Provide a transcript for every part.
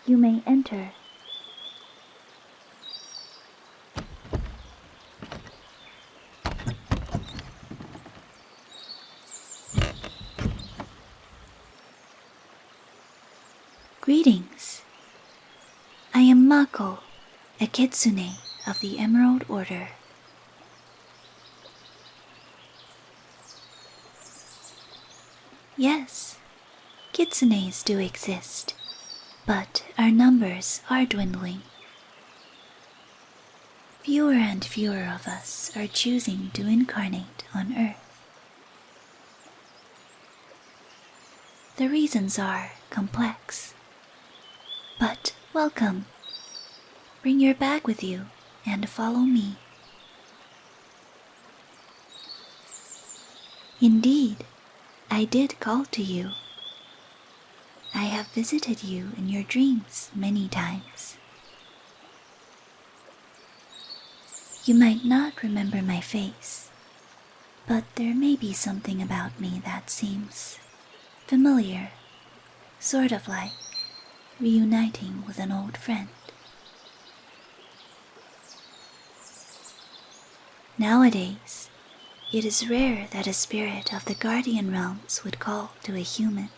You may enter. Greetings. I am Mako, a Kitsune of the Emerald Order. Yes, Kitsunes do exist, but our numbers are dwindling. Fewer and fewer of us are choosing to incarnate on Earth. The reasons are complex, but welcome. Bring your bag with you and follow me. Indeed, I did call to you. I have visited you in your dreams many times. You might not remember my face, but there may be something about me that seems familiar, sort of like reuniting with an old friend. Nowadays, it is rare that a spirit of the guardian realms would call to a human,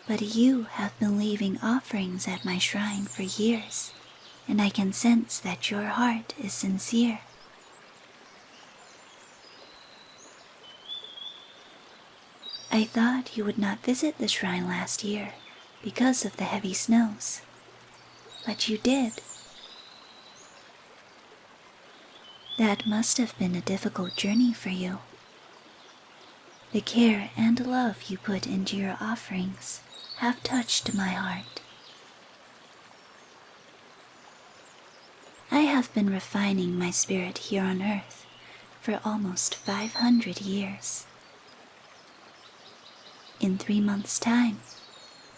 but you have been leaving offerings at my shrine for years, and I can sense that your heart is sincere. I thought you would not visit the shrine last year because of the heavy snows, but you did. That must have been a difficult journey for you. The care and love you put into your offerings have touched my heart. I have been refining my spirit here on Earth for almost 500 years. In 3 months' time,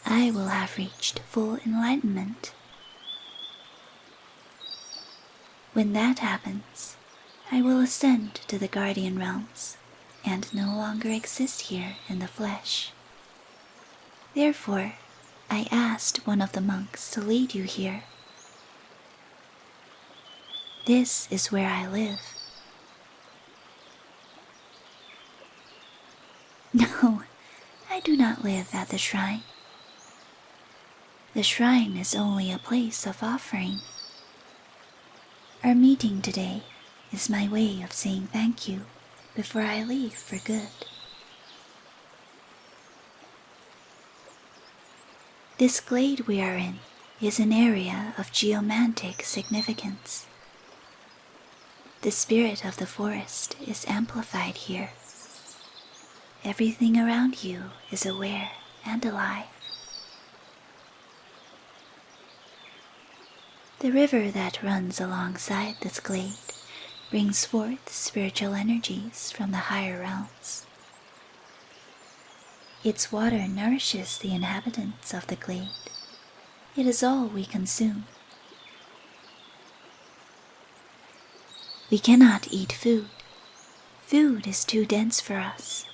I will have reached full enlightenment. When that happens, I will ascend to the Guardian Realms and no longer exist here in the flesh. Therefore, I asked one of the monks to lead you here. This is where I live. No, I do not live at the shrine. The shrine is only a place of offering. Our meeting today is my way of saying thank you before I leave for good. This glade we are in is an area of geomantic significance. The spirit of the forest is amplified here. Everything around you is aware and alive. The river that runs alongside this glade brings forth spiritual energies from the higher realms. Its water nourishes the inhabitants of the glade. It is all we consume. We cannot eat food. Food is too dense for us.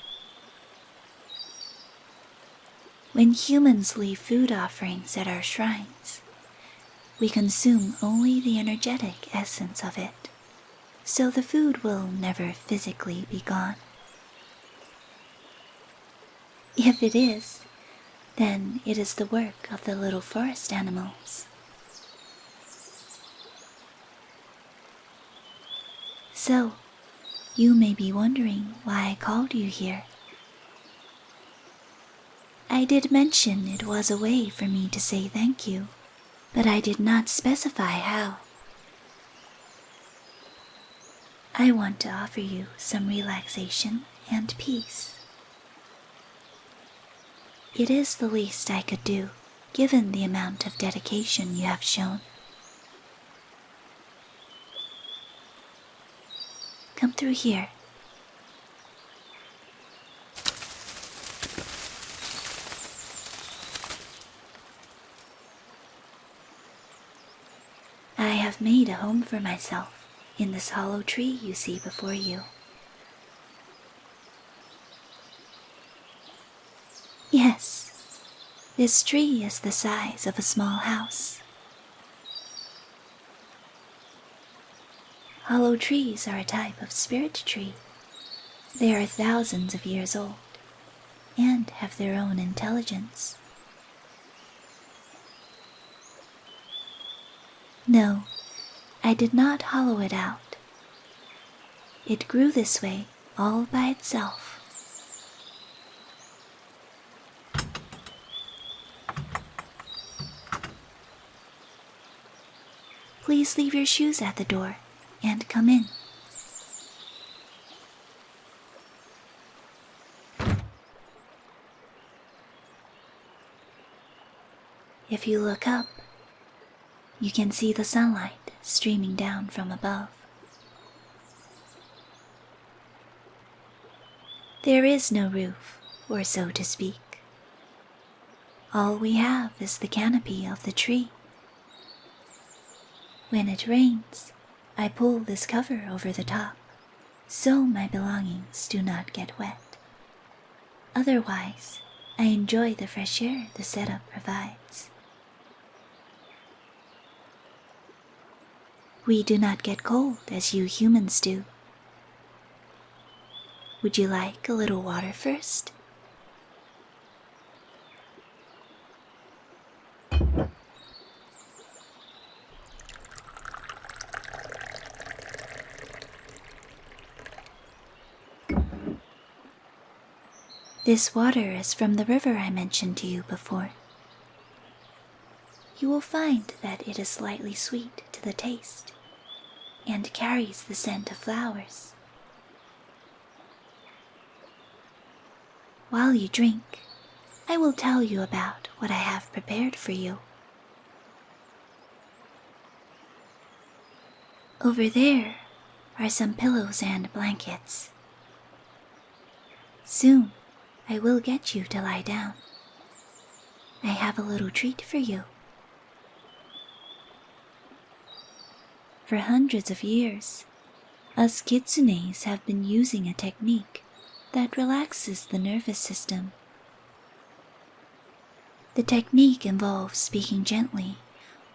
When humans leave food offerings at our shrines, we consume only the energetic essence of it, so the food will never physically be gone. If it is, then it is the work of the little forest animals. So, you may be wondering why I called you here. I did mention it was a way for me to say thank you, but I did not specify how. I want to offer you some relaxation and peace. It is the least I could do, given the amount of dedication you have shown. Come through here. I have made a home for myself in this hollow tree you see before you. Yes, This tree is the size of a small house. Hollow trees are a type of spirit tree. They are thousands of years old and have their own intelligence. No, I did not hollow it out. It grew this way all by itself. Please leave your shoes at the door and come in. If you look up, you can see the sunlight streaming down from above. There is no roof, or so to speak. All we have is the canopy of the tree. When it rains, I pull this cover over the top, so my belongings do not get wet. Otherwise, I enjoy the fresh air the setup provides. We do not get cold as you humans do. Would you like a little water first? This water is from the river I mentioned to you before. You will find that it is slightly sweet to the taste and carries the scent of flowers. While you drink, I will tell you about what I have prepared for you. Over there are some pillows and blankets. Soon, I will get you to lie down. I have a little treat for you. For hundreds of years, us Kitsunes have been using a technique that relaxes the nervous system. The technique involves speaking gently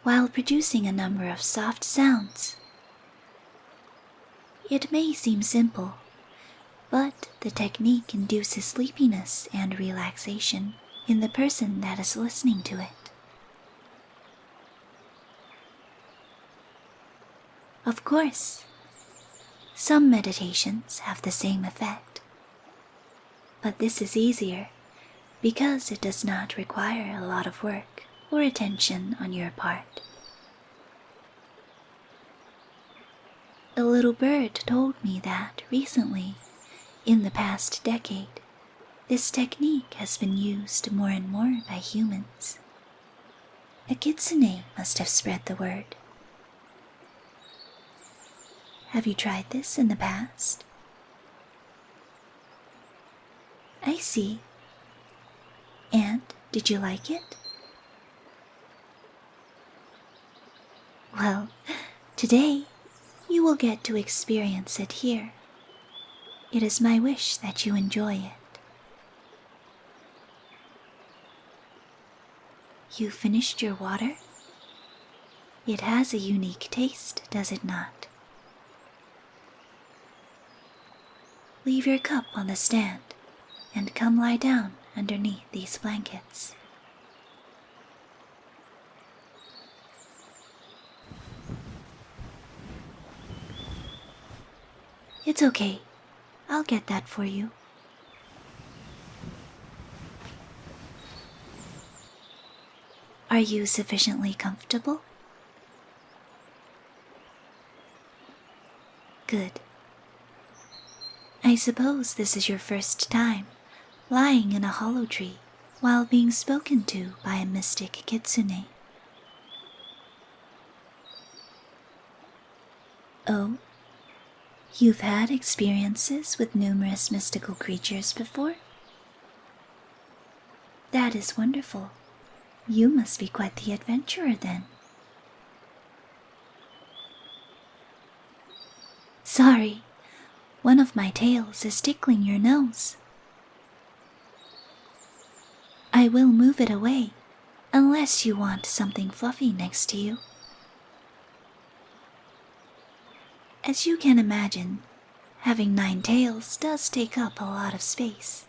while producing a number of soft sounds. It may seem simple, but the technique induces sleepiness and relaxation in the person that is listening to it. Of course, some meditations have the same effect, but this is easier because it does not require a lot of work or attention on your part. A little bird told me that recently, in the past decade, this technique has been used more and more by humans. A kitsune must have spread the word. Have you tried this in the past? I see. And did you like it? Well, today you will get to experience it here. It is my wish that you enjoy it. You finished your water? It has a unique taste, does it not? Leave your cup on the stand and come lie down underneath these blankets. It's okay. I'll get that for you. Are you sufficiently comfortable? Good. I suppose this is your first time lying in a hollow tree while being spoken to by a mystic kitsune. Oh, you've had experiences with numerous mystical creatures before? That is wonderful. You must be quite the adventurer then. Sorry, one of my tails is tickling your nose. I will move it away, unless you want something fluffy next to you. As you can imagine, having 9 tails does take up a lot of space.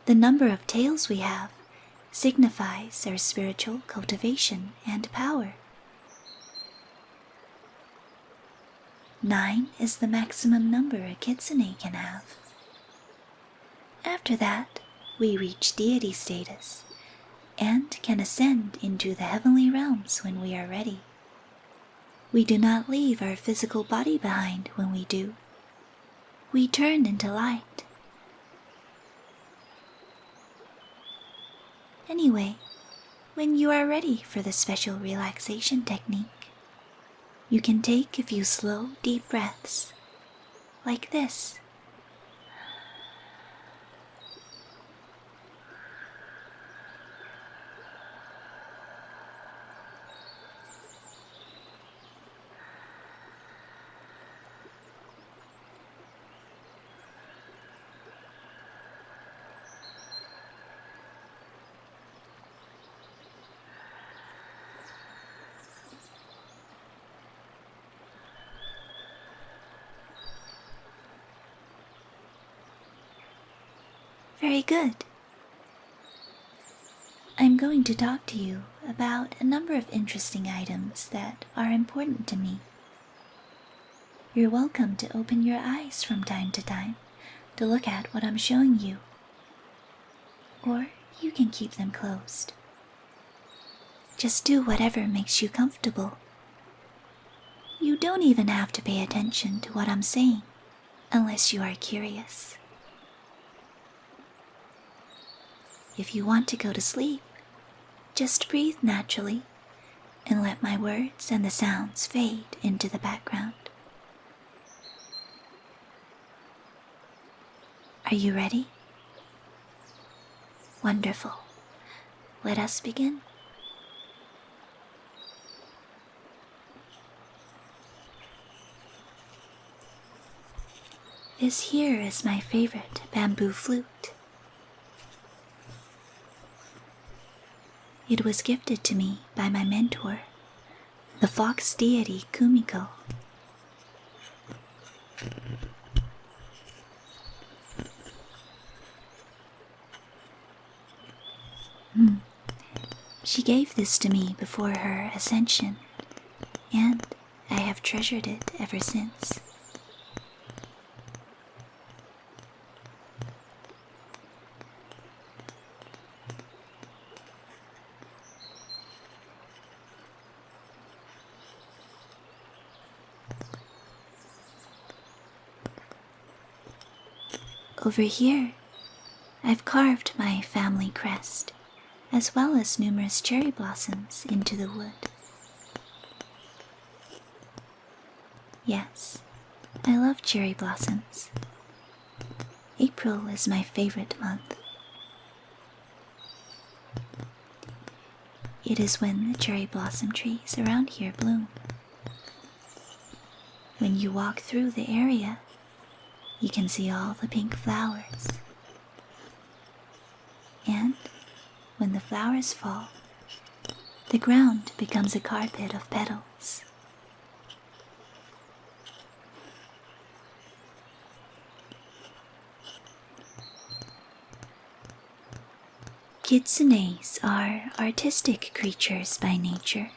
The number of tails we have signifies our spiritual cultivation and power. 9 is the maximum number a Kitsune can have. After that, we reach deity status and can ascend into the heavenly realms when we are ready. We do not leave our physical body behind when we do. We turn into light. Anyway, when you are ready for the special relaxation technique, you can take a few slow, deep breaths, like this. Very good. I'm going to talk to you about a number of interesting items that are important to me. You're welcome to open your eyes from time to time to look at what I'm showing you, or you can keep them closed. Just do whatever makes you comfortable. You don't even have to pay attention to what I'm saying unless you are curious. If you want to go to sleep, just breathe naturally and let my words and the sounds fade into the background. Are you ready? Wonderful. Let us begin. This here is my favorite bamboo flute. It was gifted to me by my mentor, the fox deity Mako. She gave this to me before her ascension, and I have treasured it ever since. Over here, I've carved my family crest, as well as numerous cherry blossoms into the wood. Yes, I love cherry blossoms. April is my favorite month. It is when the cherry blossom trees around here bloom. When you walk through the area, you can see all the pink flowers. And when the flowers fall, the ground becomes a carpet of petals. Kitsunes are artistic creatures by nature.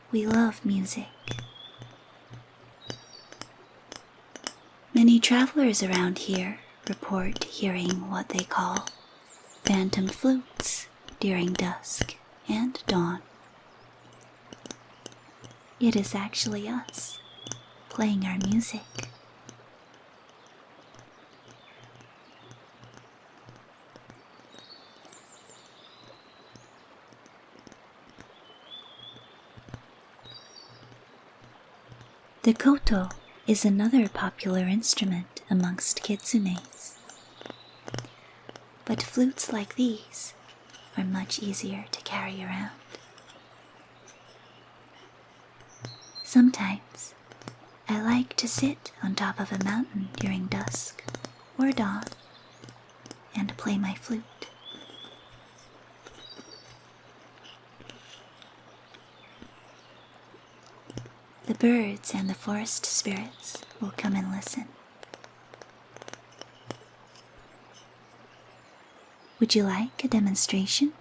We love music. Many travelers around here report hearing what they call phantom flutes during dusk and dawn. It is actually us playing our music. The koto is another popular instrument amongst kitsunes. But flutes like these are much easier to carry around. Sometimes I like to sit on top of a mountain during dusk or dawn and play my flute. The birds and the forest spirits will come and listen. Would you like a demonstration?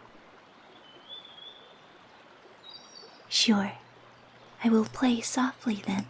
Sure, I will play softly then.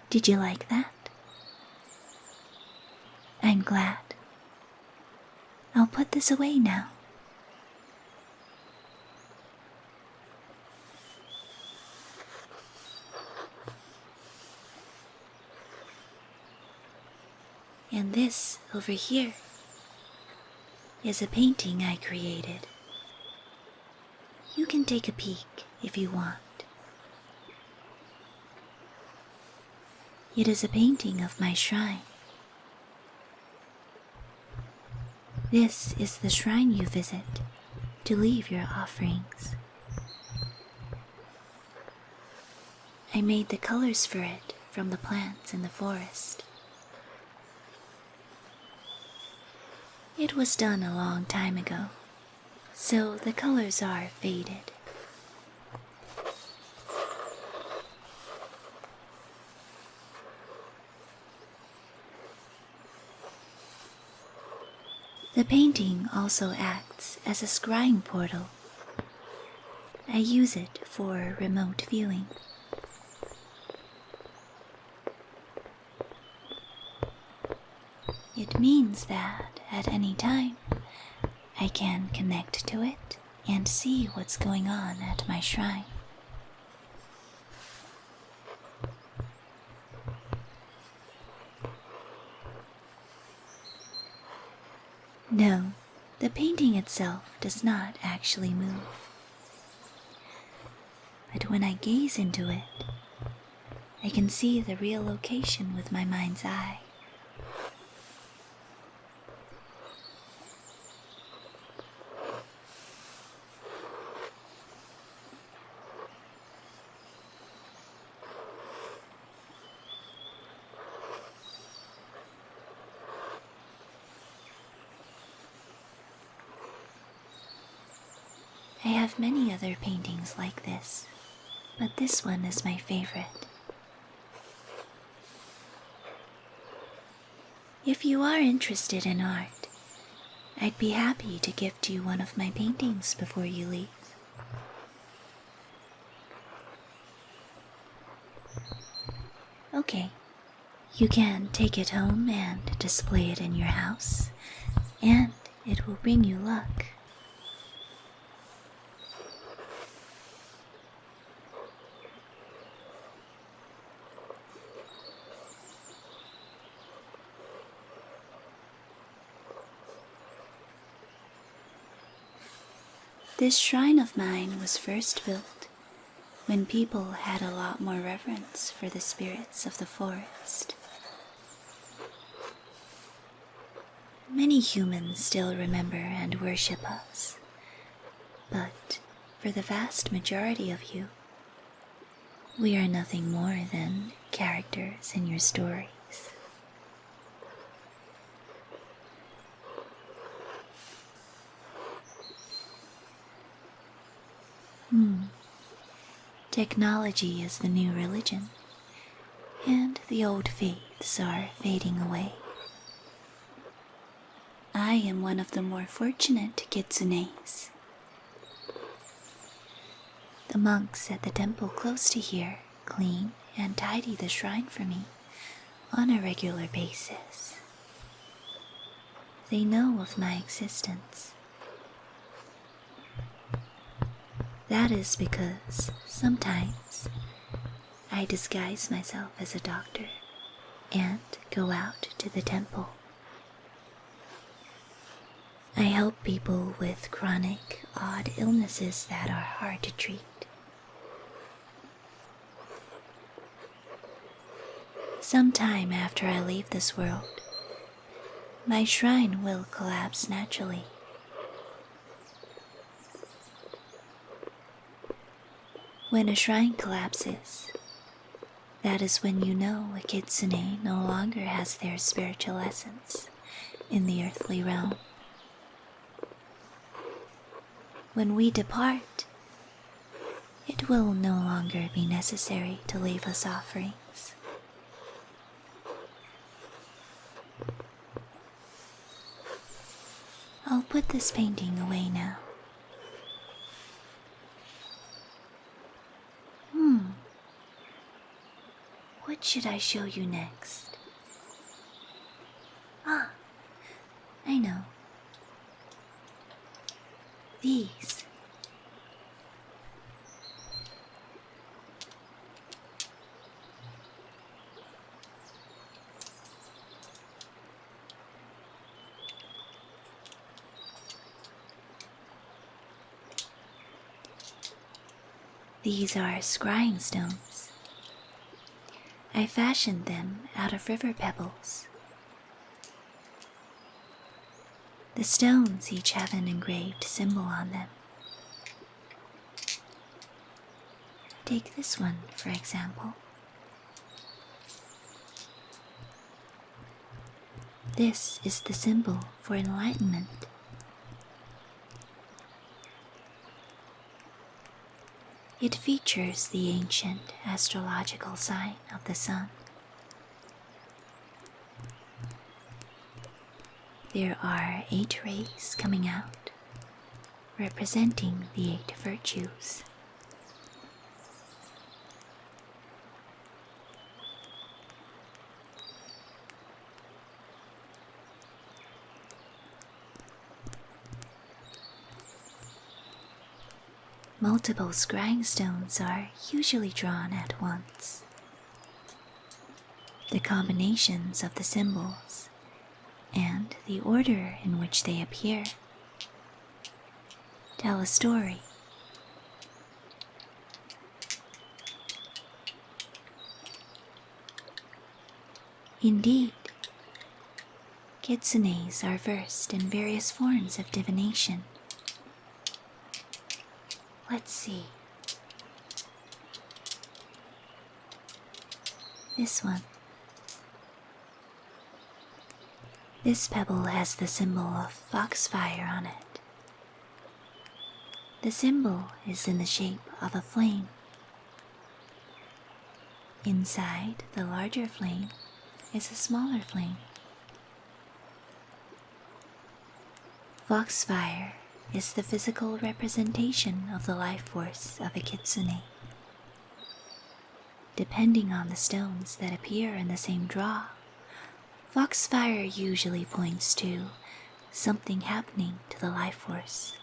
Did you like that? I'm glad. I'll put this away now. And this over here is a painting I created. You can take a peek if you want. It is a painting of my shrine. This is the shrine you visit to leave your offerings. I made the colors for it from the plants in the forest. It was done a long time ago, so the colors are faded. The painting also acts as a scrying portal. I use it for remote viewing. It means that at any time, I can connect to it and see what's going on at my shrine. No, the painting itself does not actually move. But when I gaze into it, I can see the real location with my mind's eye. I have many other paintings like this, but this one is my favorite. If you are interested in art, I'd be happy to gift you one of my paintings before you leave. Okay, you can take it home and display it in your house, and it will bring you luck. This shrine of mine was first built when people had a lot more reverence for the spirits of the forest. Many humans still remember and worship us, but for the vast majority of you, We are nothing more than characters in your stories. Technology is the new religion, and the old faiths are fading away. I am one of the more fortunate Kitsunes. The monks at the temple close to here clean and tidy the shrine for me on a regular basis. They know of my existence. That is because sometimes I disguise myself as a doctor and go out to the temple. I help people with chronic, odd illnesses that are hard to treat. Sometime after I leave this world, my shrine will collapse naturally. When a shrine collapses, that is when you know a Kitsune no longer has their spiritual essence in the earthly realm. When we depart, it will no longer be necessary to leave us offerings. I'll put this painting away now. What should I show you next? Ah, I know. These. These are scrying stones. I fashioned them out of river pebbles. The stones each have an engraved symbol on them. Take this one, for example. This is the symbol for enlightenment. It features the ancient astrological sign of the sun. There are 8 rays coming out, representing the 8 virtues. Multiple scrying stones are usually drawn at once. The combinations of the symbols and the order in which they appear tell a story. Indeed, Kitsunes are versed in various forms of divination. Let's see. This one. This pebble has the symbol of foxfire on it. The symbol is in the shape of a flame. Inside the larger flame is a smaller flame. Foxfire is the physical representation of the life force of a Kitsune. Depending on the stones that appear in the same draw, foxfire usually points to something happening to the life force.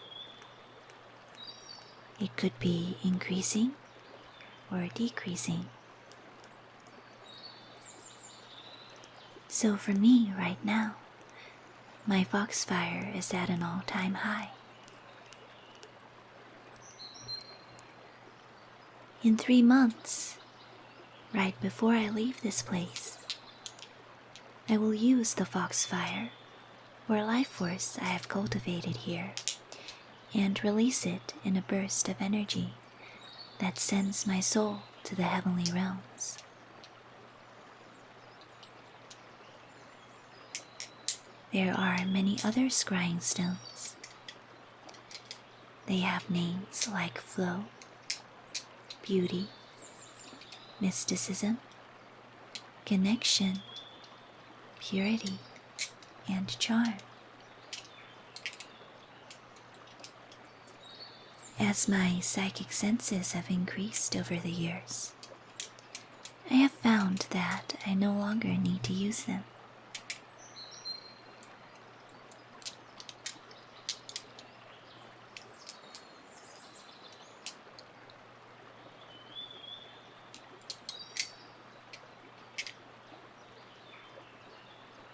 It could be increasing or decreasing. So for me right now, my foxfire is at an all-time high. In 3 months, right before I leave this place, I will use the foxfire, or life force I have cultivated here, and release it in a burst of energy that sends my soul to the heavenly realms. There are many other scrying stones. They have names like flow, beauty, mysticism, connection, purity, and charm. As my psychic senses have increased over the years, I have found that I no longer need to use them.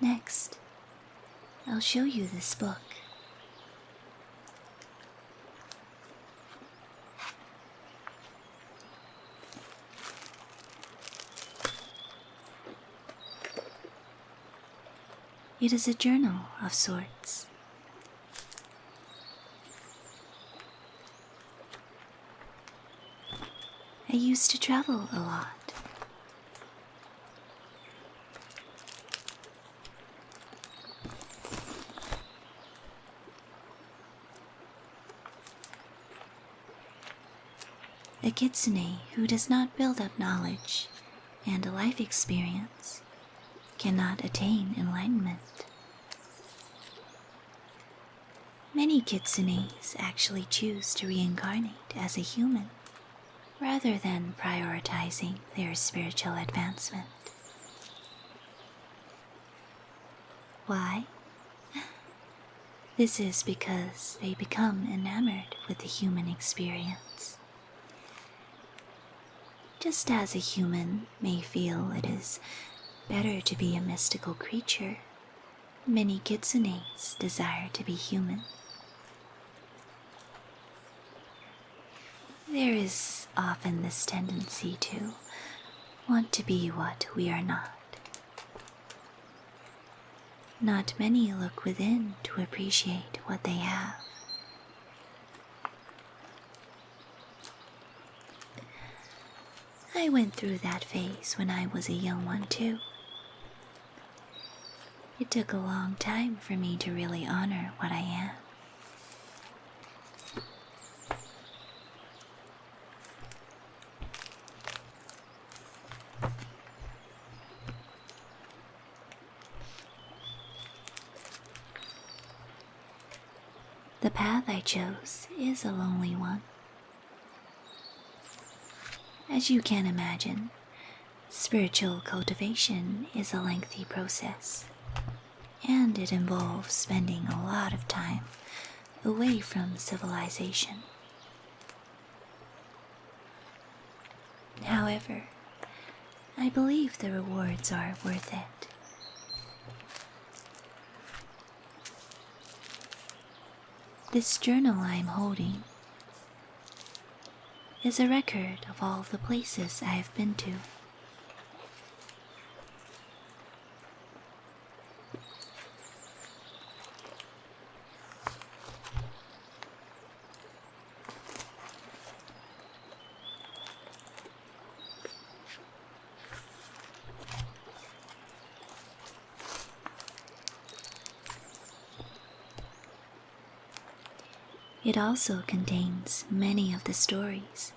Next, I'll show you this book. It is a journal of sorts. I used to travel a lot. A Kitsune who does not build up knowledge and a life experience cannot attain enlightenment. Many Kitsunes actually choose to reincarnate as a human rather than prioritizing their spiritual advancement. Why? This is because they become enamored with the human experience. Just as a human may feel it is better to be a mystical creature, many Kitsunes desire to be human. There is often this tendency to want to be what we are not. Not many look within to appreciate what they have. I went through that phase when I was a young one too. It took a long time for me to really honor what I am. The path I chose is a lonely one. As you can imagine, spiritual cultivation is a lengthy process, and it involves spending a lot of time away from civilization. However, I believe the rewards are worth it. This journal I'm holding is a record of all the places I have been to. It also contains many of the stories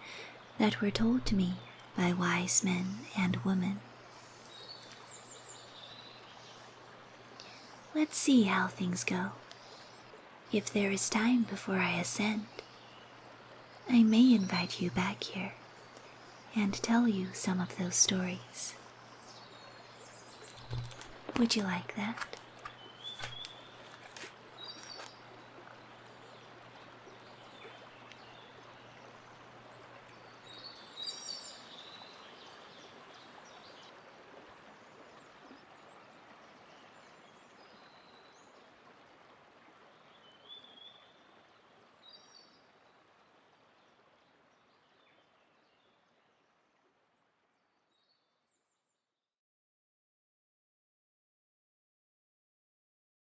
that were told to me by wise men and women. Let's see how things go. If there is time before I ascend, I may invite you back here and tell you some of those stories. Would you like that?